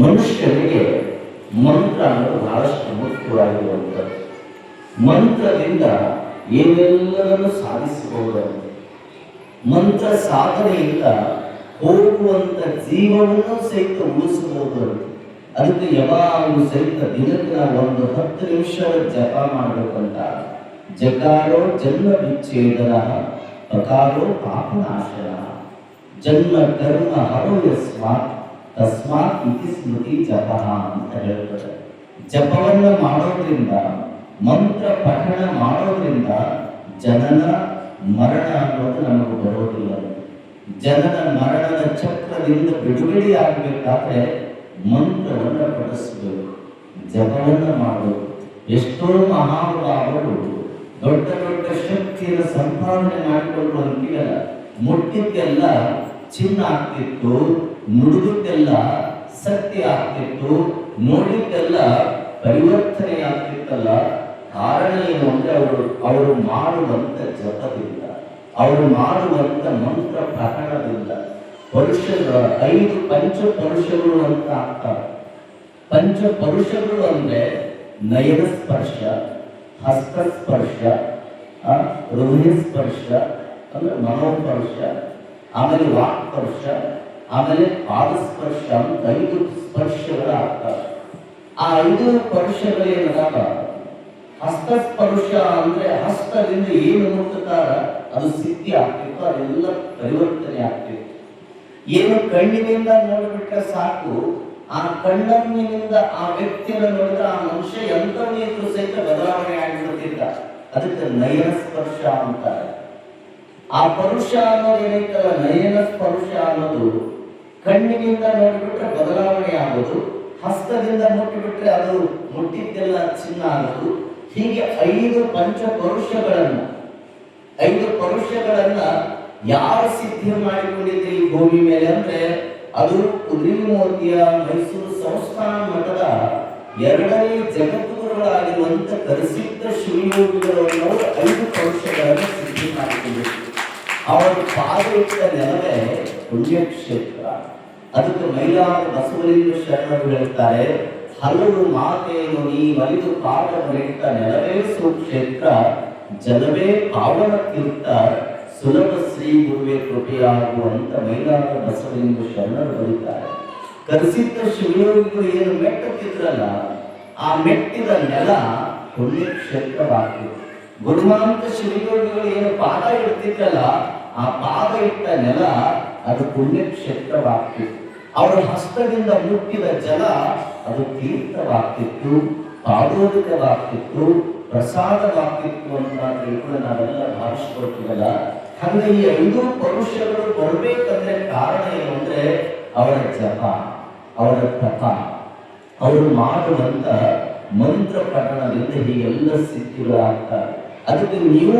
ಮನುಷ್ಯನಿಗೆ ಮಂತ್ರ ಅನ್ನೋದು ಬಹಳಷ್ಟು ಮುಖ್ಯವಾಗಿರುವಂಥದ್ದು. ಮಂತ್ರದಿಂದ ಏನೆಲ್ಲವನ್ನು ಸಾಧಿಸಬಹುದು. ಮಂತ್ರ ಸಾಧನೆಯಿಂದ ಹೋಗುವಂತ ಜೀವವನ್ನು ಸಹಿತ ಉಳಿಸಬಹುದು. ಅದಕ್ಕೆ ಯಾವಾಗಲೂ ಸಹಿತ ದಿನಕ್ಕೆ ನಾವು ಒಂದು 10 ನಿಮಿಷ ಜಪ ಮಾಡಬೇಕಂತ. ಜಕಾರೋ ಜನ್ಮ ವಿಚ್ಛೇದನ, ಪಕಾರೋ ಪಾಪನಾಶನ, ಜನ್ಮ ಕರ್ಮ ಹರೋ ಯಸ್ಮಾತ್ ತಸ್ಮಾತ್ ಇತಿ ಸ್ಮೃತಿ ಜಪ ಅಂತ ಹೇಳ್ತಾರೆ. ಜಪವನ್ನು ಮಾಡೋದ್ರಿಂದ, ಮಂತ್ರ ಪಠಣ ಮಾಡೋದ್ರಿಂದ ಜನನ ಮರಣ ಅನ್ನೋದು ನಮಗೆ ಬರೋದಿಲ್ಲ. ಜನನ ಮರಣದ ಚಕ್ರದಿಂದ ಬಿಡುಗಡೆ ಆಗಬೇಕಾದ್ರೆ ಮಂತ್ರವನ್ನು ಪಠಿಸಬೇಕು, ಜಪವನ್ನು ಮಾಡಬೇಕು. ಎಷ್ಟೋ ಮಹಾನುಭಾವರು ದೊಡ್ಡ ದೊಡ್ಡ ಶಕ್ತಿಯನ್ನು ಸಂಪಾದನೆ ಮಾಡಿಕೊಂಡು ಅಂತೀವಲ್ಲ, ಮುಟ್ಟಿದ್ದೆಲ್ಲ ಚಿನ್ನ ಆಗ್ತಿತ್ತು, ನುಡಿದೆಲ್ಲ ಸತ್ಯ ಆಗ್ತಿತ್ತು, ನೋಡಿದ್ದೆಲ್ಲ ಪರಿವರ್ತನೆ ಆಗ್ತಿತ್ತಲ್ಲ. ಕಾರಣ ಏನು ಅಂದ್ರೆ ಅವರು ಮಾಡುವಂತ ಜಪದಿಂದ, ಅವರು ಮಾಡುವಂತ ಮಂತ್ರ ಪಠಣದಿಂದ. ಪರುಷಗಳ 5 ಪಂಚಪರುಷಗಳು ಅಂತ ಆಗ್ತಾರೆ. ಪಂಚಪರುಷಗಳು ಅಂದ್ರೆ ನಯನ ಸ್ಪರ್ಶ, ಹಸ್ತಸ್ಪರ್ಶ, ಹೃದಯ ಸ್ಪರ್ಶ ಅಂದ್ರೆ ಮನೋಸ್ಪರ್ಶ, ಆಮೇಲೆ ವಾಕ್ಸ್ಪರ್ಶ, ಆಮೇಲೆ ಪಾದಸ್ಪರ್ಶ ಅಂತ 5 ಸ್ಪರ್ಶಗಳು ಆಗ್ತವೆ. ಆ 5 ಸ್ಪರ್ಶಗಳೇನದ, ಹಸ್ತಸ್ಪರ್ಶ ಅಂದ್ರೆ ಹಸ್ತದಿಂದ ಏನು ಮುಟ್ಟುತ್ತಾರ ಅದು ಸಿದ್ಧಿ ಆಗ್ತಿತ್ತು, ಅದೆಲ್ಲ ಪರಿವರ್ತನೆ ಆಗ್ತಿತ್ತು. ಏನು ಕಣ್ಣಿನಿಂದ ನೋಡಿಬಿಟ್ರೆ ಸಾಕು, ಆ ಕಣ್ಣನ್ನಿನಿಂದ ಆ ವ್ಯಕ್ತಿಯನ್ನು ನೋಡಿದ್ರೆ ಆ ಮನುಷ್ಯ ಎಂಥವನಿಗೂ ಸಹಿತ ಬದಲಾವಣೆ ಆಗಿಬಿಡ್ತಿದ್ದ. ಅದಕ್ಕೆ ನಯನ ಸ್ಪರ್ಶ ಅಂತಾರೆ. ಆ ಪರುಷ ಅನ್ನೋದು ಏನೈತಲ್ಲ, ನಯನ ಸ್ಪರ್ಶ ಅನ್ನೋದು ಕಣ್ಣಿನಿಂದ ನೋಡಿಬಿಟ್ರೆ ಬದಲಾವಣೆ ಆಗೋದು, ಹಸ್ತದಿಂದ ಮುಟ್ಟಿಬಿಟ್ರೆ ಅದು ಮುಟ್ಟಿದ್ದೆಲ್ಲ ಚಿನ್ನ ಆಗೋದು. ಹೀಗೆ 5 ಪಂಚಪರುಷಗಳನ್ನ ಯಾರು ಸಿದ್ಧಿ ಮಾಡಿಕೊಂಡಿದ್ರೆ ಈ ಭೂಮಿ ಮೇಲೆ ಅಂದ್ರೆ ಅದು ಕುದುರೆಮೂರ್ತಿಯ ಮೈಸೂರು ಸಂಸ್ಥಾನ ಮಠದ 2ನೇ ಜಗದ್ಗುರುಗಳಾಗಿರುವಂತ ಕರಿಸಿದ್ಧ ಶಿವಯೋಗಿಗಳು 5 ಪರುಷಗಳನ್ನು ಸಿದ್ಧಿ ಮಾಡಿಕೊಂಡಿದ್ರು. ಅವರು ಪಾದ ಇಟ್ಟ ನೆಲವೇ ಪುಣ್ಯಕ್ಷೇತ್ರ. ಅದಕ್ಕೆ ಮೈಲಾರ ಬಸವಲಿಂಗ ಶರಣರು ಹೇಳ್ತಾರೆ, ಹಲವು ಮಾತೇನು ನೀ ಮಲಿದು ಪಾದ ಮರಿಟ್ಟ ನೆಲವೇ ಸುಕ್ಷೇತ್ರ, ಜಲವೇ ಪಾವನ ತೀರ್ಥ, ಸುಲಭ ಶ್ರೀ ಗುರುವೆ ಕೃಪೆಯಾಗುವಂತ ಮೈಲಾರ ಬಸವಲಿಂಗ ಶರಣರು ಬರೀತಾರೆ. ಕರಿಸಿದ್ದ ಶಿವಯೋಗಿಗಳು ಏನು ಮೆಟ್ಟುತ್ತಿದ್ರಲ್ಲ, ಆ ಮೆಟ್ಟಿದ ನೆಲ ಪುಣ್ಯಕ್ಷೇತ್ರವಾಗ್ತಿತ್ತು. ಗುರುಮಾಂತ ಶಿವಯೋಗಿಗಳು ಏನು ಪಾದ ಇಡ್ತಿದ್ರಲ್ಲ, ಆ ಪಾದ ಇಟ್ಟ ನೆಲ ಅದು ಪುಣ್ಯಕ್ಷೇತ್ರವಾಗ್ತಿತ್ತು. ಅವರ ಹಸ್ತದಿಂದ ಮುಟ್ಟಿದ ಜಲ ಅದು ತೀರ್ಥವಾಗ್ತಿತ್ತು, ಪಾದೋದಕವಾಗ್ತಿತ್ತು, ಪ್ರಸಾದವಾಗ್ತಿತ್ತು ಅಂತ ತಿಳ್ಕೊಂಡು ನಾವೆಲ್ಲ ಭಾವಿಸ್ಕೊಳ್ತೀವಲ್ಲ. ಹಾಗೆ ಈ 5 ಪರುಷಗಳು ಬರಬೇಕಂದ್ರೆ ಕಾರಣ ಏನು ಅಂದ್ರೆ ಅವರ ಜಪ, ಅವರ ತಪ, ಅವರು ಮಾಡುವಂತ ಮಂತ್ರ ಪಠಣದಿಂದ ಹೀಗೆಲ್ಲ ಸಿದ್ಧಿಗಳಾಗ್ತಾರೆ. ಅದಕ್ಕೆ ನೀವು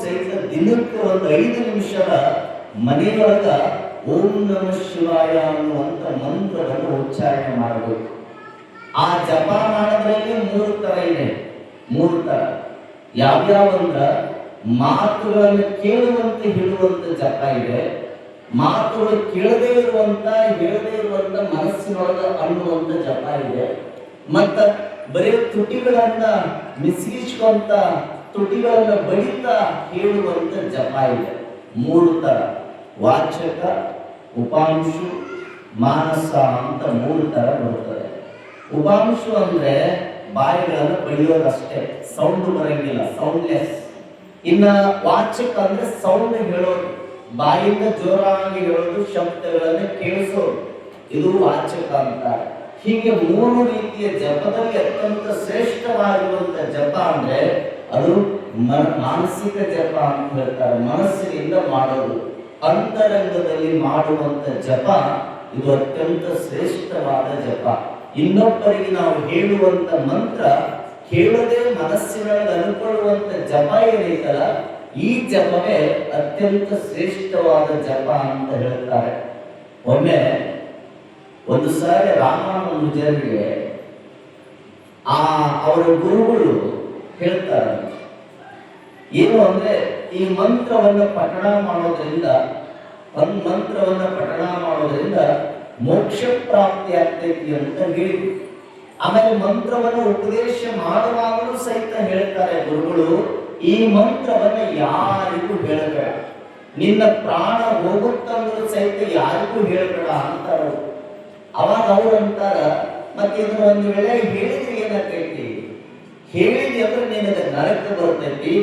ಸಹಿತ ದಿನಕ್ಕೆ ಒಂದು 5 ನಿಮಿಷದ ಮನೆಯೊಳಗ ಓಂ ನಮಃ ಶಿವಾಯ ಅನ್ನುವಂತ ಮಂತ್ರವನ್ನು ಉಚ್ಚಾರಣೆ ಮಾಡಬೇಕು. ಆ ಜಪ ಮಾಡೋದ್ರಲ್ಲಿ 3 ತರ ಇದೆ. 3 ತರ ಯಾವ್ಯಾವಂದ್ರ, ಮಾತುಗಳನ್ನು ಕೇಳುವಂತೆ ಹೇಳುವಂತ ಜಪ ಇದೆ, ಮಾತುಗಳು ಕೇಳದೇ ಇರುವಂತ ಹೇಳದೇ ಇರುವಂತ ಮನಸ್ಸಿನೊಳಗ ಅನ್ನುವಂತ ಜಪ ಇದೆ, ಮತ್ತ ಬರೀ ತುಟಿಗಳನ್ನ ಮಿಸಿಗಿಸುವಂತ ತುಟಿಗಳನ್ನ ಬಡಿತಾ ಹೇಳುವಂತ ಜಪ ಇದೆ. 3 ತರ, ವಾಚಕ, ಉಪಾಂಶು, ಮಾನಸ ಅಂತ 3 ತರ ಬರುತ್ತದೆ. ಉಪಾಂಶು ಅಂದ್ರೆ ಬಾಯಿಗಳನ್ನು ಬಡಿಯೋದಷ್ಟೇ, ಸೌಂಡ್ ಬರಂಗಿಲ್ಲ, ಸೌಂಡ್ಲೆಸ್. ಇನ್ನ ವಾಚಕ ಅಂದ್ರೆ ಸೌಂಡ್ ಹೇಳೋದು, ಬಾಯಿಂದ ಜೋರಾಗಿ ಹೇಳೋದು, ಶಬ್ದಗಳನ್ನು ಕೇಳಿಸೋದು, ಇದು ವಾಚಕ ಅಂತಾರೆ. ಹೀಗೆ 3 ರೀತಿಯ ಜಪದಲ್ಲಿ ಅತ್ಯಂತ ಶ್ರೇಷ್ಠವಾಗಿರುವಂತ ಜಪ ಅಂದ್ರೆ ಅದು ಮಾನಸಿಕ ಜಪ ಅಂತ ಹೇಳ್ತಾರೆ. ಮನಸ್ಸಿನಿಂದ ಮಾಡೋದು, ಅಂತರಂಗದಲ್ಲಿ ಮಾಡುವಂತ ಜಪ ಇದು ಅತ್ಯಂತ ಶ್ರೇಷ್ಠವಾದ ಜಪ. ಇನ್ನೊಬ್ಬರಿಗೆ ನಾವು ಹೇಳುವಂತ ಮಂತ್ರ ಕೇಳದೆ ಮನಸ್ಸಿನೊಳಗೆ ಅನುಕೊಳ್ಳುವಂತ ಜಪ ಏನೈತಲ್ಲ, ಈ ಜಪವೇ ಅತ್ಯಂತ ಶ್ರೇಷ್ಠವಾದ ಜಪ ಅಂತ ಹೇಳ್ತಾರೆ. ಒಮ್ಮೆ ಒಂದು ಸಾರಿ ರಾಮಾನುಜರಿಗೆ ಅವರ ಗುರುಗಳು ಹೇಳ್ತಾರೆ, ಏನು ಅಂದ್ರೆ ಈ ಮಂತ್ರವನ್ನು ಪಠಣ ಮಾಡೋದ್ರಿಂದ ಮೋಕ್ಷ ಪ್ರಾಪ್ತಿ ಆಗ್ತೈತಿ ಅಂತ ಹೇಳಿ ಆಮೇಲೆ ಮಂತ್ರವನ್ನು ಉಪದೇಶ ಮಾಡುವಾಗಲೂ ಸಹಿತ ಹೇಳ್ತಾರೆ ಗುರುಗಳು, ಈ ಮಂತ್ರವನ್ನು ಯಾರಿಗೂ ಹೇಳಬೇಡ, ನಿನ್ನ ಪ್ರಾಣ ಹೋಗುತ್ತಂದ್ರೂ ಸಹಿತ ಯಾರಿಗೂ ಹೇಳಬೇಡ ಅಂತಾರ. ಅವಾಗ ಅವ್ರು ಅಂತಾರ, ಮತ್ತೆ ಇದನ್ನ ಒಂದು ವೇಳೆ ಹೇಳಿದ್ರೆ ಏನಾಗ್ತೈತಿ, ಹೇಳಿದ್ರಿ ಅಂದ್ರೆ ನಿನಗೆ ನರಕ ಬರ್ತೈತಿ,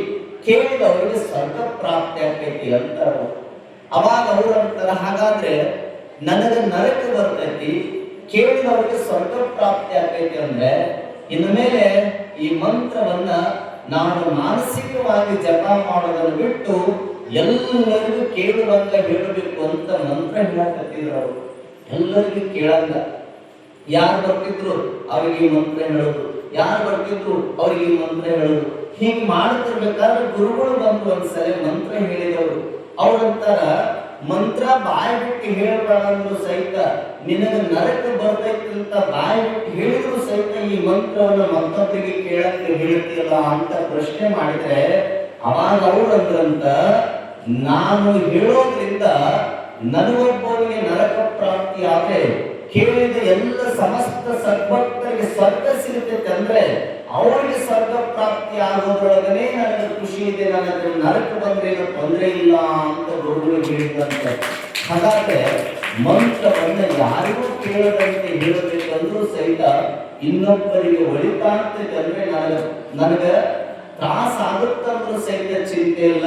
ಕೇಳಿದವರಿಗೆ ಸ್ವರ್ಗ ಪ್ರಾಪ್ತಿ ಆಗ್ತೈತಿ ಅಂತಾರ. ಅವಾಗ ಅವ್ರು ಅಂತಾರ, ಹಾಗಾದ್ರೆ ನನಗೆ ನರಕ ಬರ್ತೈತಿ, ಕೇಳಿದವರಿಗೆ ಸ್ವರ್ಗ ಪ್ರಾಪ್ತಿ ಆಗ್ತೈತಿ ಅಂದ್ರೆ ಇನ್ನು ಮೇಲೆ ಈ ಮಂತ್ರವನ್ನ ನಾನು ಮಾನಸಿಕವಾಗಿ ಜಪ ಮಾಡೋದನ್ನು ಬಿಟ್ಟು ಎಲ್ಲರಿಗೂ ಕೇಳುವಂತ ಹೇಳಬೇಕು ಅಂತ ಮಂತ್ರ ಹೇಳಕತ್ತಿದ್ರು ಅವರು. ಎಲ್ಲರಿಗೂ ಕೇಳಂಗ, ಯಾರು ಬರ್ತಿದ್ರು ಅವ್ರಿಗೆ ಈ ಮಂತ್ರ ಹೇಳೋದು, ಯಾರು ಬರ್ತಿದ್ರು ಅವ್ರಿಗೆ ಈ ಮಂತ್ರ ಹೇಳೋದು. ಹೀಗೆ ಮಾಡ್ತಿರ್ಬೇಕಾದ್ರೆ ಗುರುಗಳು ಬಂದು ಒಂದ್ಸಲ ಮಂತ್ರ ಹೇಳಿದವರು. ಅವ್ರಂತಾರ, ಮಂತ್ರ ಬಾಯಿ ಬಿಟ್ಟು ಹೇಳಬೇಡ ಅಂದ್ರು ಸಹಿತ ನಿನಗೆ ನರಕ ಬರ್ತೈತಿ ಅಂತ ಬಾಯಿ ಬಿಟ್ಟು ಹೇಳಿದ್ರು ಸಹಿತ ಈ ಮಂತ್ರವನ್ನು ಮತ್ತೊಬ್ಬರಿಗೆ ಕೇಳಕ್ಕೆ ಹೇಳ್ತಿಲ್ಲ ಅಂತ ಪ್ರಶ್ನೆ ಮಾಡಿದ್ರೆ ಅವಾಗ ಅವ್ರು ಅಂದ್ರಂತ, ನಾನು ಹೇಳೋದ್ರಿಂದ ನನಗೊಬ್ಬನಿಗೆ ನರಕ ಪ್ರಾಪ್ತಿ ಆದ್ರೆ ಕೇಳಿದ ಎಲ್ಲ ಸಮಸ್ತ ಸದ್ಭಕ್ತರಿಗೆ ಸ್ವರ್ಗ ಸಿಗುತ್ತೈತೆ ಅಂದ್ರೆ ಅವರಿಗೆ ಸ್ವರ್ಗ ಪ್ರಾಪ್ತಿ ಆಗೋದ್ರೊಳಗನೆ ನನಗೆ ಖುಷಿ ಇದೆ, ನನಗೆ ನರಕ ಬಂದ್ರೆ ತೊಂದರೆ ಇಲ್ಲ ಅಂತ ಗುರುಗಳು ಹೇಳಿದಂತೆ. ಹಾಗಾದ್ರೆ ಮಂತ್ರವನ್ನ ಯಾರಿಗೂ ಕೇಳದಂತೆ ಹೇಳಬೇಕಂದ್ರೂ ಸಹಿತ ಇನ್ನೊಬ್ಬರಿಗೆ ಒಳಿತಾಗ್ತೈತೆ ಅಂದ್ರೆ ನನಗೆ ತ್ರಾಸ ಆಗುತ್ತಂದ್ರೂ ಸಹಿತ ಚಿಂತೆ ಇಲ್ಲ,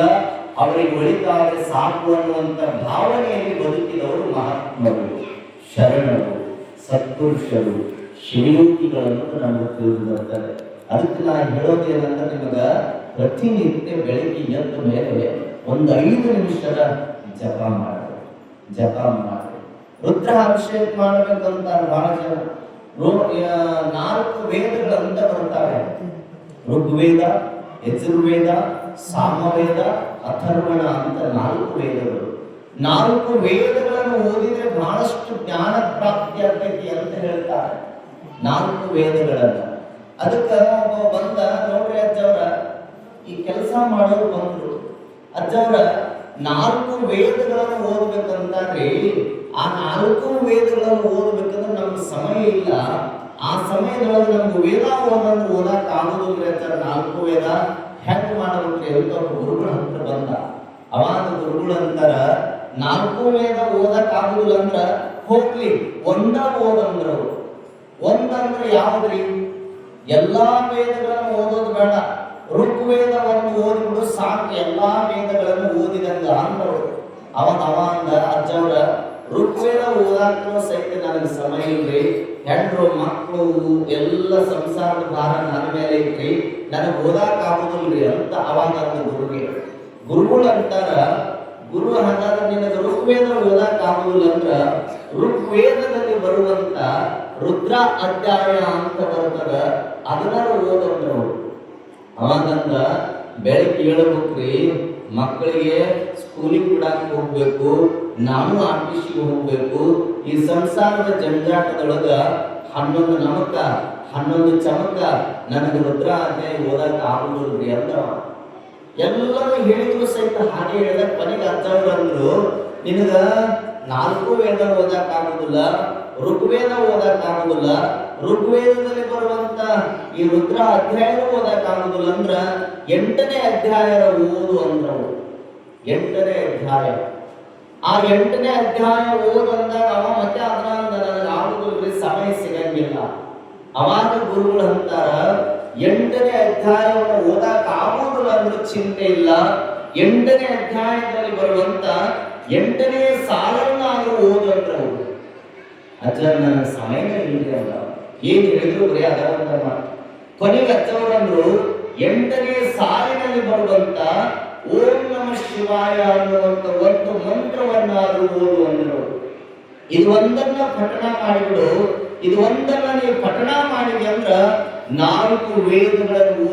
ಅವರಿಗೆ ಒಳಿತಾದ್ರೆ ಸಾಕು ಅನ್ನುವಂತ ಭಾವನೆಯಲ್ಲಿ ಬದುಕಿದವರು ಮಹಾತ್ಮರು, ಶರಣರು, ಸತ್ಪುರುಷರು, ಶಿವಯೋಗಿಗಳನ್ನು ನಮಗೆ ತಿಳಿದು ಬರ್ತಾರೆ. ಅದಕ್ಕೆ ನಾನು ಹೇಳೋದೇನಂದ್ರೆ ನಿಮಗ ಪ್ರತಿನಿತ್ಯ ಬೆಳಿಗ್ಗೆ ಎದ್ದ ಮೇಲೆ ಒಂದು 5 ನಿಮಿಷದ ಜಪ ಮಾಡಿ ರುದ್ರಾಭಿಷೇಕ ಮಾಡಬೇಕಂತಾರೆ ಬಹಳ ಜನ. 4 ವೇದಗಳಂತ ಬರ್ತಾರೆ, ಋಗ್ವೇದ, ಯಜುರ್ವೇದ, ಸಾಮವೇದ, ಅಥರ್ವಣ ಅಂತ 4 ವೇದಗಳು. 4 ವೇದಗಳನ್ನು ಓದಿದ್ರೆ ಬಹಳಷ್ಟು ಜ್ಞಾನ ಪ್ರಾಪ್ತಿ ಆಗ್ತೈತಿ ಅಂತ ಹೇಳ್ತಾರೆ. 4 ವೇದಗಳನ್ನ ಅದಕ್ಕೆ ಬಂದ ನೋಡ್ರಿ ಅಜ್ಜವ್ರ, ಈ ಕೆಲಸ ಮಾಡೋರು ಬಂದ್ರು, ಅಜ್ಜವ್ರ 4 ವೇದಗಳನ್ನು ಓದ್ಬೇಕಂತಾದ್ರಿ, ಆ 4 ವೇದಗಳನ್ನು ಓದ್ಬೇಕಂದ್ರೆ ನಮ್ಗೆ ಸಮಯ ಇಲ್ಲ, ಆ ಸಮಯದೊಳಗೆ ನಮ್ಗೆ ವೇದ ಓದಕ್ ಆಗೋದಿಲ್ಲ ಅಂತಾರೆ. 4 ವೇದ ಹೆಂಗ್ ಮಾಡಬೇಕ್ರಿ ಅಂತ ಗುರುಗಳ ಹತ್ರ ಬಂದ. ಅವಾಗ ಗುರುಗಳು ಅಂತಾರ, 4 ವೇದ ಓದಕ್ ಆಗುದಿಲ್ಲ ಅಂದ್ರ ಹೋಗ್ಲಿ ಒಂದ ಓದಂದ್ರು. ಒಂದಂದ್ರೆ ಯಾವ್ದ್ರಿ? ಎಲ್ಲಾ ವೇದಗಳನ್ನು ಓದೋದು ಬೇಡ, ಋಗ್ವೇದವನ್ನು ಓದಿಬಿಡು ಸಾಕು, ಎಲ್ಲಾ ವೇದಗಳನ್ನು ಓದಿದಂಗ ಅಂದ್ರವ್ರು. ಅವ ಅಂದ, ಅಜ್ಜವ್ರ ಋಗ್ವೇದ ಓದಾಕೂ ಸಹಿತ ನನಗೆ ಸಮಯ ಇಲ್ರಿ, ಹೆಣ್ಣು ಮಕ್ಕಳು ಎಲ್ಲ ಸಂಸಾರದ ಭಾರ ನನ್ನ ಮೇಲೆ ಇಟ್ರಿ, ನನಗೆ ಓದಾಕ ಆಗುದಿಲ್ರಿ ಅಂತ ಅವಾಗ ಅಂದ ಗುರುಗಳು ಅಂತಾರ, ಗುರು ಹಾಗಾದ್ರೆ ನಿನಗೆ ಋಗ್ವೇದ ಓದಾಕ ಆಗುದಿಲ್ಲ ಅಂದ್ರ ಋಗ್ವೇದದಲ್ಲಿ ಬರುವಂತ ರುದ್ರ ಅಧ್ಯಾಯ ಅಂತ ಬರ್ತದ, ಅದನ್ನ ಓದಂದ್ರು. ಅವಾಗಂದ ಬೆಳಗ್ಗೆ ಹೇಳ್ಬೇಕ್ರಿ, ಮಕ್ಕಳಿಗೆ ಸ್ಕೂಲಿಗೆ ಬಿಡಾಕ ಹೋಗ್ಬೇಕು, ನಾನು ಆಫೀಸಿಗೆ ಹೋಗ್ಬೇಕು, ಈ ಸಂಸಾರದ ಜಂಜಾಟದೊಳಗ 11 ನಮಕ 11 ಚಮಕ ನನಗೆ ರುದ್ರ ಅಧ್ಯಾಯ ಓದಕ್ಕೆ ಆಗುದಿಲ್ರಿ ಅಂತ ಎಲ್ಲರೂ ಹೇಳಿದ್ರು ಸಹಿತ ಹಾಗೆ ಹೇಳಿದ. ಕೊನೆಗೆ ಅಜ್ಜವ್ರು ಅಂದ್ರು, ನಿನಗ 4 ವೇದ ಓದಕ್ ಆಗುದಿಲ್ಲ, ಋಗ್ವೇದ ಓದಕ್ ಆಗುದಿಲ್ಲ, ಋಗ್ವೇದದಲ್ಲಿ ಬರುವಂತ ಈ ರುದ್ರ ಅಧ್ಯಾಯ ಓದಕ್ ಆಗುದಿಲ್ಲ ಅಂದ್ರ 8ನೇ ಅಧ್ಯಾಯ ಓದು ಅಂದ್ರವು. 8ನೇ ಅಧ್ಯಾಯ, ಆ 8ನೇ ಅಧ್ಯಾಯ ಓದಂದಾಗ ಅವ ಮತ್ತೆ ಅದನ್ನ ನನಗೆ ಆಗುದಿಲ್ರಿ, ಸಮಯ ಸಿಗಂಗಿಲ್ಲ. ಅವಾಗ ಗುರುಗಳು ಅಂತಾರ, 8ನೇ ಅಧ್ಯಾಯವನ್ನು ಓದಕ್ ಆಗುದಿಲ್ಲ ಅಂದ್ರೆ ಚಿಂತೆ ಇಲ್ಲ, 8ನೇ ಅಧ್ಯಾಯದಲ್ಲಿ ಬರುವಂತ 8ನೇ ಸಾಲನ್ನಾದ್ರೂ ಓದಂದ್ರು. ಅಜ್ಜ ನನ್ನ ಸಮಯನೇ ಇಲ್ರಿ ಅಲ್ಲ, ಏನ್ ಹೇಳಿದ್ರು ಬರೀ ಅದರಂತ ಮಾಡಿ. ಕೊನೆಗೆ ಅಜ್ಜವರಂದ್ರು, 8ನೇ ಸಾಲಿನಲ್ಲಿ ಬರುವಂತ ಓಂ ನಮಃ ಶಿವಾಯ ಅನ್ನುವಂತ ಒಂದು ಮಂತ್ರವನ್ನಾದ್ರೂ ಓದು ಅಂದ್ರು. ಇದು ಒಂದನ್ನ ಪಠಣ ಮಾಡಿಬಿಡು, ಇದು ಒಂದನ್ನ ನೀವು ಪಠಣ ಮಾಡಿದೆ ಅಂದ್ರ 4 ವೇದಗಳನ್ನು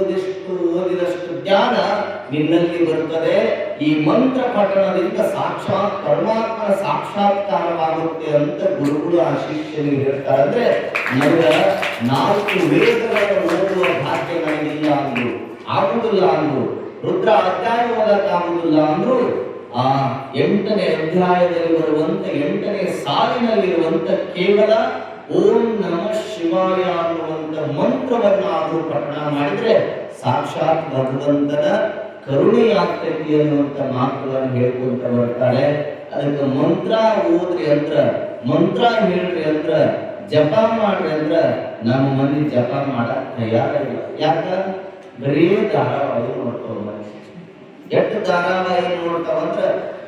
ಓದಿದಷ್ಟು ಜ್ಞಾನ ನಿನ್ನಲ್ಲಿ ಬರುತ್ತದೆ. ಈ ಮಂತ್ರ ಪಠಣದಿಂದ ಸಾಕ್ಷಾತ್ ಪರಮಾತ್ಮನ ಸಾಕ್ಷಾತ್ಕಾರವಾಗುತ್ತೆ ಅಂತ ಗುರುಗಳು ಆ ಶಿಷ್ಯನಿಗೆ ಹೇಳ್ತಾರೆ. ಅಂದ್ರೆ ನನಗೆ 4 ವೇದಗಳನ್ನು ಓದುವ ಭಾಗ್ಯ ನನಗಿಲ್ಲ ಅಂದ್ರು, ಆಗುದಿಲ್ಲ ಅಂದ್ರು, ರುದ್ರ ಅಧ್ಯಾಯ ಓದಕ್ಕೆ ಆಗುದಿಲ್ಲ ಅಂದ್ರು. ಆ 8ನೇ ಅಧ್ಯಾಯದಲ್ಲಿ ಬರುವಂತ 8ನೇ ಸಾಲಿನಲ್ಲಿರುವಂತ ಕೇವಲ ಓಂ ನಮಃ ಶಿವಾಯ ಅನ್ನುವಂತ ಮಂತ್ರವನ್ನಾದರೂ ಪಠಣ ಮಾಡಿದ್ರೆ ಸಾಕ್ಷಾತ್ ಭಗವಂತನ ಕರುಣೆಯಾಗ್ತೈತಿ ಅನ್ನುವಂತ ಮಾತುಗಳನ್ನು ಹೇಳ್ಕೊಂತ ಬರ್ತಾರೆ. ಅದಕ್ಕೆ ಮಂತ್ರ ಓದ್ರಿ ಅಂದ್ರ, ಮಂತ್ರ ಹೇಳ್ರಿ ಅಂದ್ರ, ಜಪ ಮಾಡ್ರಿ ಅಂದ್ರ ನಮ್ಮ ಮಂದಿ ಜಪ ಮಾಡಕ್ ತಯಾರಿಲ್ಲ. ಯಾಕ? ಬರೀ ಧಾರಾವಾಹಿ ನೋಡ್ತಾವ. ಎಷ್ಟು ಧಾರಾವಾಹಿ ನೋಡ್ತಾವ ಅಂದ್ರ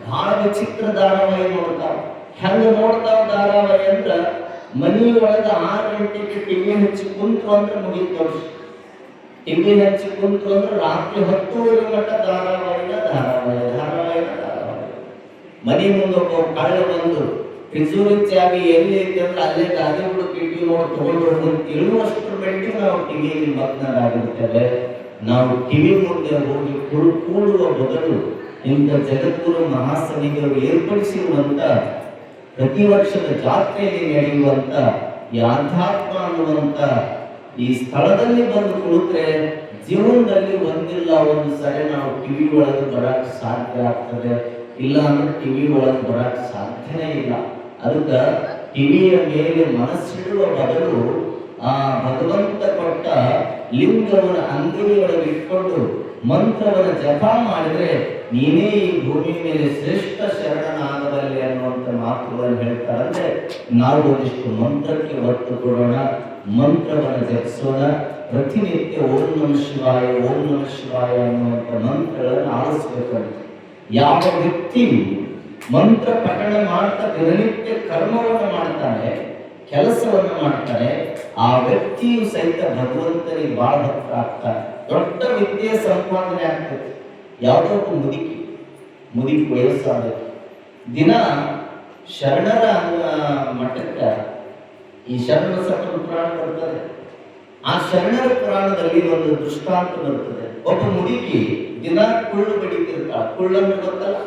ಬಹಳ ವಿಚಿತ್ರ ಧಾರಾವಾಹಿ ನೋಡ್ತಾವ. ಹೆಂಗ ನೋಡ್ತಾವ ಧಾರಾವಾಹಿ ಅಂದ್ರ ಮನಿಯೊಳಗ 6 ಗಂಟೆಗೆ ಟಿವಿ ಹಚ್ಚಿ ಕುಂತ್ರು ಅಂದ್ರೆ ಮುಗಿತು. ಟಿವಿ ಹಚ್ಚಿ ಕುಂತ್ರು ಅಂದ್ರೆ ರಾತ್ರಿ 10:30 ಮಟ್ಟ ಧಾರಾವಾಹಿನ ಮನಿ ಮುಂದೆ ಒಬ್ಬ ಕಳ್ಳ ಬಂದು ಪಿಜೂರಿ ಚಾವಿ ಎಲ್ಲಿ ಐತಿ ಅಂದ್ರೆ ಅಲ್ಲೇ ಗಾದಿ ಹುಡುಕಿ ಟಿವಿ ನೋಡಿ ತಗೊಂಡು ಹೋಗಿ ಇಳುವಷ್ಟರ ಮಟ್ಟಿಗೆ ನಾವು ಟಿವಿಯಲ್ಲಿ ಮಗ್ನರಾಗಿರ್ತೇವೆ. ನಾವು ಟಿವಿ ಮುಂದೆ ಹೋಗಿ ಕೂಡುವ ಬದಲು ಇಂಥ ಜಗದ್ಗುರು ಮಹಾಸನಿಗರು ಏರ್ಪಡಿಸಿರುವಂತ ಪ್ರತಿ ವರ್ಷದ ಜಾತ್ರೆಯಲ್ಲಿ ನಡೆಯುವಂತ ಯಾಥಾತ್ಮ ಅನ್ನುವಂತ ಈ ಸ್ಥಳದಲ್ಲಿ ಬಂದು ಕುಳಿತರೆ ಜೀವನದಲ್ಲಿ ಒಂದಿಲ್ಲ ಒಂದು ಸರಿ ನಾವು ಟಿವಿ ಒಳಗೆ ಬರಕ್ಕೆ ಸಾಧ್ಯ ಆಗ್ತದೆ. ಇಲ್ಲ ಅಂದ್ರೆ ಟಿವಿ ಒಳಗೆ ಬರಕ್ಕೆ ಸಾಧ್ಯನೇ ಇಲ್ಲ. ಅದಕ್ಕೆ ಟಿವಿಯ ಮೇಲೆ ಮನಸ್ಸಿಡುವ ಬದಲು ಆ ಭಗವಂತ ಕೊಟ್ಟ ಲಿಂಗವನ ಅಂಗಡಿಯೊಳಗೆ ಇಟ್ಕೊಂಡು ಮಂತ್ರವನ್ನ ಜಪ ಮಾಡಿದ್ರೆ ನೀನೇ ಈ ಭೂಮಿ ಮೇಲೆ ಶ್ರೇಷ್ಠ ಶರಣನಾಗಬಲ್ಲೆ ಅನ್ನುವಂಥ ಮಾತುಗಳನ್ನು ಹೇಳ್ತಾರಂದ್ರೆ ನಾವು ಒಂದಿಷ್ಟು ಮಂತ್ರಕ್ಕೆ ಒತ್ತು ಕೊಡೋಣ, ಮಂತ್ರವನ್ನು ಜಪಿಸೋಣ. ಪ್ರತಿನಿತ್ಯ ಓಂ ನಮಃ ಶಿವಾಯ ಓಂ ನಮಃ ಶಿವಾಯ ಅನ್ನುವಂಥ ಮಂತ್ರಗಳನ್ನು ಆಲಿಸಬೇಕಂತ. ಯಾವ ವ್ಯಕ್ತಿ ಮಂತ್ರ ಪಠಣ ಮಾಡ್ತಾ ದಿನನಿತ್ಯ ಕರ್ಮವನ್ನು ಮಾಡ್ತಾನೆ, ಕೆಲಸವನ್ನು ಮಾಡ್ತಾನೆ, ಆ ವ್ಯಕ್ತಿಯು ಸಹಿತ ಭಗವಂತನಿಗೆ ಬಹಳ ಹತ್ರ ಆಗ್ತಾನೆ. ದೊಡ್ಡ ವಿದ್ಯೆ ಸಂಪಾದನೆ ಆಗ್ತದೆ. ಯಾವುದೋ ಒಬ್ಬ ಮುದುಕಿ ವಯಸ್ಸಾಗಬೇಕು, ದಿನ ಶರಣರ ಮಠಕ್ಕೆ ಈ ಶರಣ ಬಸವನ ಪುರಾಣ ಬರ್ತದೆ. ಆ ಶರಣರ ಪುರಾಣದಲ್ಲಿ ಒಂದು ದೃಷ್ಟಾಂತ ಬರ್ತದೆ. ಒಬ್ಬ ಮುದುಕಿ ದಿನ ಕುಳ್ಳು ಬಡಿತಿರ್ತಾಳ. ಕುಳ್ಳನ್ನು ಗೊತ್ತಲ್ಲ,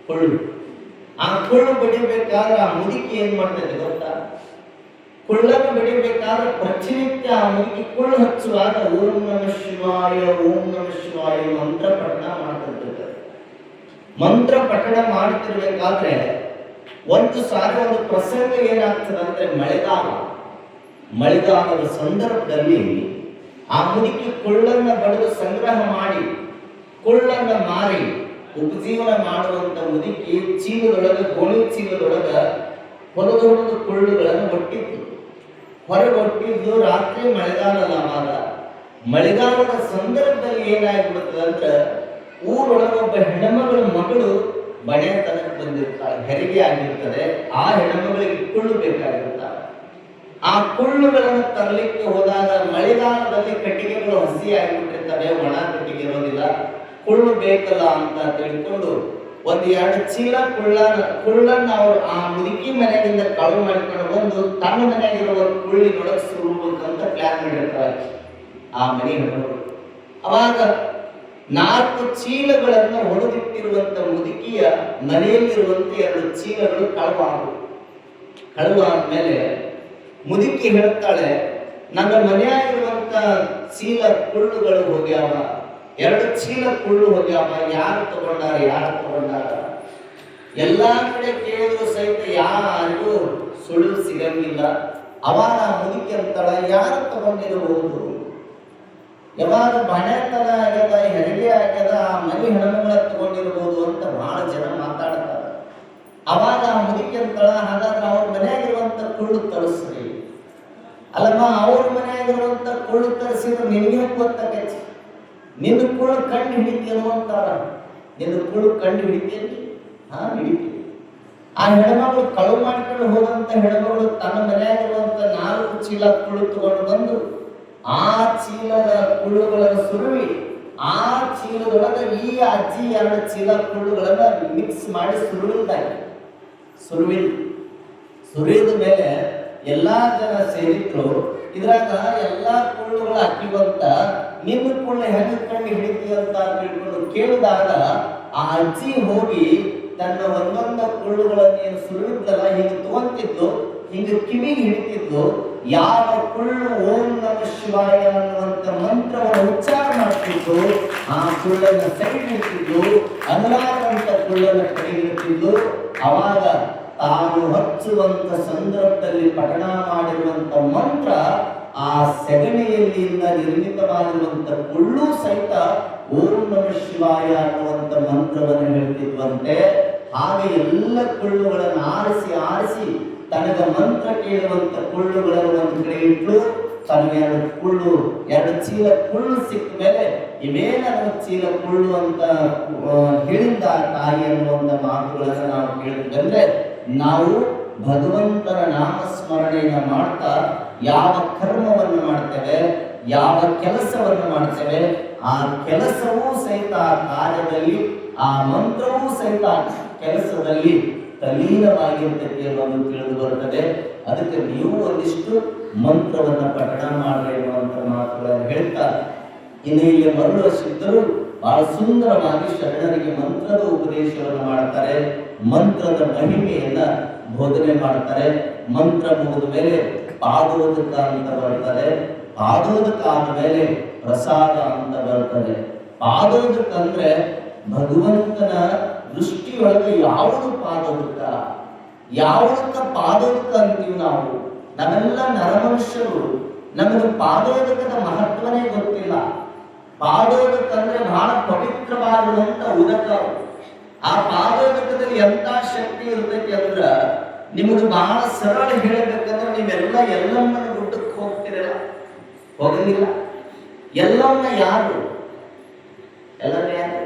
ಕುಳ್ಳು. ಆ ಕುಳ್ಳು ಬಡಿಬೇಕಾದ್ರೆ ಆ ಮುದುಕಿ ಏನ್ ಮಾಡ್ತೈತೆ ಗೊತ್ತಾ? ಕುಳ್ಳನ್ನು ಬಡಿಬೇಕಾದ್ರೆ ಪ್ರತಿನಿತ್ಯ ಆ ಮುದುಕಿ ಕುಳ್ಳು ಹಚ್ಚುವಾಗ ಓಂ ನಮಃ ಶಿವಾಯ ಓಂ ನಮಃ ಶಿವಾಯ ಮಂತ್ರ ಪಠಣ ಮಾಡ್ತಿರ್ತಾರೆ. ಮಂತ್ರ ಪಠಣ ಮಾಡ್ತಿರ್ಬೇಕಾದ್ರೆ ಒಂದು ಸಾರಿ ಒಂದು ಪ್ರಸಂಗ ಏನಾಗ್ತದೆ ಅಂದ್ರೆ ಮಳೆಗಾಲದ ಸಂದರ್ಭದಲ್ಲಿ ಆ ಮುದುಕಿ ಕುಳ್ಳನ್ನ ಬಡಿದು ಸಂಗ್ರಹ ಮಾಡಿ ಕುಳ್ಳನ್ನ ಮಾರಿ ಉಪಜೀವನ ಮಾಡುವಂತ ಮುದುಕಿ ಚೀಲದೊಳಗೆ ಗೋಣಿ ಚೀಲದೊಳಗ ಹೊಲದ ಕುಳ್ಳುಗಳನ್ನು ಒಟ್ಟಿದ್ದು. ಹೊರಗೆ ಒಟ್ಟಿದ್ದು ರಾತ್ರಿ ಮಳೆಗಾಲದ ಸಂದರ್ಭದಲ್ಲಿ ಏನಾಗ್ಬಿಡುತ್ತದೆ ಅಂದ್ರೆ ಊರೊಳಗೆ ಒಬ್ಬ ಹೆಣ್ಮಗಳ ಮಗಳು ಬಣೆತನಕ್ಕೆ ಬಂದಿರ್ತಾಳೆ, ಹೆರಿಗೆ ಆಗಿರ್ತದೆ. ಆ ಹೆಣ್ಮಗಳಿಗೆ ಕುಳ್ಳು ಬೇಕಾಗಿರ್ತಾಳೆ. ಆ ಕುಳ್ಳುಗಳನ್ನು ತರಲಿಕ್ಕೆ ಹೋದಾಗ ಮಳೆಗಾಲದಲ್ಲಿ ಕಟ್ಟಿಗೆಗಳು ಹಸಿ ಆಗಿಬಿಟ್ಟಿರ್ತವೆ, ಒಣ ಕಟ್ಟಿಗೆ ಇರೋದಿಲ್ಲ. ಕುಳ್ಳು ಬೇಕಲ್ಲ ಅಂತ ತಿಳ್ಕೊಂಡು 1-2 ಚೀಲ ಕುಳ್ಳನ್ನ ಅವರು ಆ ಮುದುಕಿ ಮನೆಯಿಂದ ಕಳು ಮಾಡಿಕೊಂಡು ಬಂದು ತನ್ನ ಮನೆಯಾಗಿರುವ ಕುಳ್ಳಿನೊಳಗೆ ಸುರುಬೇಕಂತ ಪ್ಲಾನ್ ಮಾಡಿರ್ತಾರೆ ಆ ಮನೆ ಹೆಣ್ಣು. ಅವಾಗ 4 ಚೀಲಗಳನ್ನು ಹೊಡೆದಿಟ್ಟಿರುವಂತ ಮುದುಕಿಯ ಮನೆಯಲ್ಲಿರುವಂತ 2 ಚೀಲಗಳು ಕಳುವಾದ್ಮೇಲೆ ಮುದುಕಿ ಹೇಳ್ತಾಳೆ, ನನ್ನ ಮನೆಯಾಗಿರುವಂತ ಚೀಲ ಕುಳ್ಳುಗಳು ಹೋಗ್ಯಾವ, 2 ಚೀಲ ಕುಳ್ಳು ಹೋಗ್ಯಾವ, ಯಾರು ತಗೊಂಡಾರ ಎಲ್ಲಾ ಕಡೆ ಕೇಳಿದ್ರು ಸಹಿತ ಯಾರಿಗೂ ಸುಳ್ಳು ಸಿಗಂಗಿಲ್ಲ. ಅವಾಗ ಮುದುಕಿ ಅಂತಾಳ, ಯಾರು ತಗೊಂಡಿರಬಹುದು? ಯಾವಾಗ ಬಣೆತನ ಆಗ್ಯದ, ಹೆರಿಗೆ ಆಗ್ಯದ, ಆ ಮನೆ ಹೆಣ್ಮಗಳ ತಗೊಂಡಿರ್ಬೋದು ಅಂತ ಬಹಳ ಜನ ಮಾತಾಡ್ತಾರೆ. ಅವಾಗ ಆ ಮುದುಕಿ ಅಂತಾಳ, ಹಾಗಾದ್ರೆ ಅವ್ರ ಮನೆಯಾಗಿರುವಂತ ಕುಳ್ಳು ತರಿಸ್ರಿ. ಅಲ್ಲಮ್ಮ, ಅವ್ರ ಮನೆಯಾಗಿರುವಂತ ಕುಳ್ಳು ತರಿಸಿದ್ರೆ ನಿನಗೆ ಗೊತ್ತಾಗೈತಿ, ನಿನ್ನ ಕುಳ್ಳು ಕಂಡು ಹಿಡಿತೀನೋ ಅಂತಾರ. ನಿನ್ನ ಕುಳ್ಳು ಕಂಡು ಹಿಡಿತೀನಿ? ಹಿಡಿತೀನಿ. ಆ ಹೆಣ್ಮಗಳು ಕಳು ಮಾಡ್ಕೊಂಡು ಹೋದಂತ ಹೆಣ್ಮಗಳು ತನ್ನ ಮನೆಯಾಗಿರುವಂತ 4 ಚೀಲ ಕುಳ್ಳು ತಗೊಂಡು ಬಂದು ಆ ಚೀಲದ ಕುಳ್ಳುಗಳನ್ನು ಸುರುವಿ ಆ ಚೀಲದೊಳಗೆ ಈ ಅಜ್ಜಿ 2 ಚೀಲ ಕುಳ್ಳುಗಳನ್ನ ಮಿಕ್ಸ್ ಮಾಡಿ ಸುರಿದ ಮೇಲೆ ಎಲ್ಲಾ ಜನ ಸೇರಿದ್ರು. ಇದ್ರಾಗ ಎಲ್ಲಾ ಕುಳ್ಳುಗಳು ಹಾಕಿವಂತ ನಿನ್ನ ಕುಳ್ಳು ಹೆಂಗ ಕಂಡು ಹಿಡಿತಿ ಅಂತ ತಿಳ್ಕೊಂಡು ಕೇಳಿದಾಗ ಆ ಅಜ್ಜಿ ಹೋಗಿ ತನ್ನ ಒಂದೊಂದು ಕುಳ್ಳುಗಳನ್ನೇನು ಸುರಿದಲ್ಲ ಹಿಂಗೆ ತಗೊಂತಿದ್ದು, ಹಿಂಗೆ ಕಿವಿಗೆ ಹಿಡಿತಿದ್ದು. ಯಾವ ಕುಳ್ಳು ಓಂ ನಮಃ ಶಿವಾಯ ಅನ್ನುವಂತ ಮಂತ್ರವನ್ನು ಉಚ್ಚಾರ ಮಾಡ್ತಿದ್ದು ಆ ಕುಳ್ಳನ್ನು ಸೈಡ್ ಹಿಡಿತಿದ್ದು. ಅನುಲಾದಂತ ಕುಳ್ಳನ್ನು ಕೈಗಿಡುತ್ತಿದ್ದು ಅವಾಗ ತಾನು ಹಚ್ಚುವಂತ ಸಂದರ್ಭದಲ್ಲಿ ಪಠಣ ಮಾಡಿರುವಂತ ಮಂತ್ರ ಆ ಸೆಗಣಿಯಲ್ಲಿಂದ ನಿರ್ಮಿತವಾಗಿರುವಂತ ಕುಳ್ಳು ಸಹಿತ ಓಂ ನಮಃ ಶಿವಾಯ ಅನ್ನುವಂತ ಮಂತ್ರವನ್ನು ಹೇಳ್ತಿದ್ವಂತೆ. ಹಾಗೆ ಎಲ್ಲ ಕುಳ್ಳುಗಳನ್ನು ಆರಿಸಿ ಆರಿಸಿ ತನಗ ಮಂತ್ರ ಕೇಳುವಂತ ಕುಳ್ಳುಗಳನ್ನು ಒಂದು ಕಡೆ ಇಟ್ಟು ತನಗೆ ಎರಡು ಚೀಲ ಕುಳ್ಳು ಸಿಕ್ಕ ಮೇಲೆ ಇವೇ ನನ್ನ ಚೀಲ ಕುಳ್ಳು ಅಂತ ಹೇಳಿದ ತಾಯಿ ಅನ್ನುವಂತ ಮಾತುಗಳನ್ನು ನಾವು ಕೇಳಿದ್ರೆ ನಾವು ಭಗವಂತನ ನಾಮಸ್ಮರಣೆಯನ್ನು ಮಾಡ್ತಾ ಯಾವ ಕರ್ಮವನ್ನು ಮಾಡ್ತೇವೆ, ಯಾವ ಕೆಲಸವನ್ನು ಮಾಡ್ತೇವೆ, ಆ ಕೆಲಸವೂ ಸಹಿತ ಆ ಕಾರ್ಯದಲ್ಲಿ, ಆ ಮಂತ್ರವೂ ಸಹಿತ ಕೆಲಸದಲ್ಲಿ ತಲೀನವಾಗಿರ್ತದೆ ಅನ್ನೋದು ತಿಳಿದು ಬರುತ್ತದೆ. ಅದಕ್ಕೆ ನೀವು ಒಂದಿಷ್ಟು ಮಂತ್ರವನ್ನು ಪಠಣ ಮಾಡಲಿ ಎನ್ನುವಂತ ಮಾತುಗಳನ್ನು ಹೇಳ್ತಾ ಇನ್ನು ಇಲ್ಲಿ ಮರಳುವ ಸಿದ್ಧರು ಬಹಳ ಸುಂದರವಾಗಿ ಶರಣರಿಗೆ ಮಂತ್ರದ ಉಪದೇಶವನ್ನು ಮಾಡ್ತಾರೆ, ಮಂತ್ರದ ಮಹಿಮೆಯನ್ನ ಬೋಧನೆ ಮಾಡ್ತಾರೆ. ಮಂತ್ರ ಮುಗಿದ ಮೇಲೆ ಪಾದೋದಕ ಅಂತ ಬರ್ತದೆ, ಪಾದೋದಕ ಆದ ಮೇಲೆ ಪ್ರಸಾದ ಅಂತ ಬರ್ತದೆ. ಪಾದೋದಕ ಅಂದ್ರೆ ಭಗವಂತನ ದೃಷ್ಟಿಯೊಳಗೆ ಯಾವುದು ಪಾದೋದಕ, ಯಾವುದಕ್ಕ ಪಾದೋದಕ ಅಂತೀವಿ ನಾವು. ನಾವೆಲ್ಲ ನರಮನುಷ್ಯರು, ನಮಗೆ ಪಾದೋದಕದ ಮಹತ್ವನೇ ಗೊತ್ತಿಲ್ಲ. ಪಾದೋದಕ ಅಂದ್ರೆ ಬಹಳ ಪವಿತ್ರವಾಗಿರುವಂತ ಉದಕ. ಆ ಪಾದೋದಕದಲ್ಲಿ ಎಂತ ಶಕ್ತಿ ಇರ್ತೈತಿ ಅಂದ್ರ ನಿಮಗೆ ಬಹಳ ಸರಳ ಹೇಳಬೇಕಂದ್ರೆ ನೀವೆಲ್ಲ ಎಲ್ಲಮ್ಮನ ಗುಡ್ಡಕ್ಕೆ ಹೋಗ್ತಿರಲ್ಲ, ಹೋಗಲಿಲ್ಲ. ಎಲ್ಲಮ್ಮ ಯಾರು? ಎಲ್ಲಮ್ಮ ಯಾರು?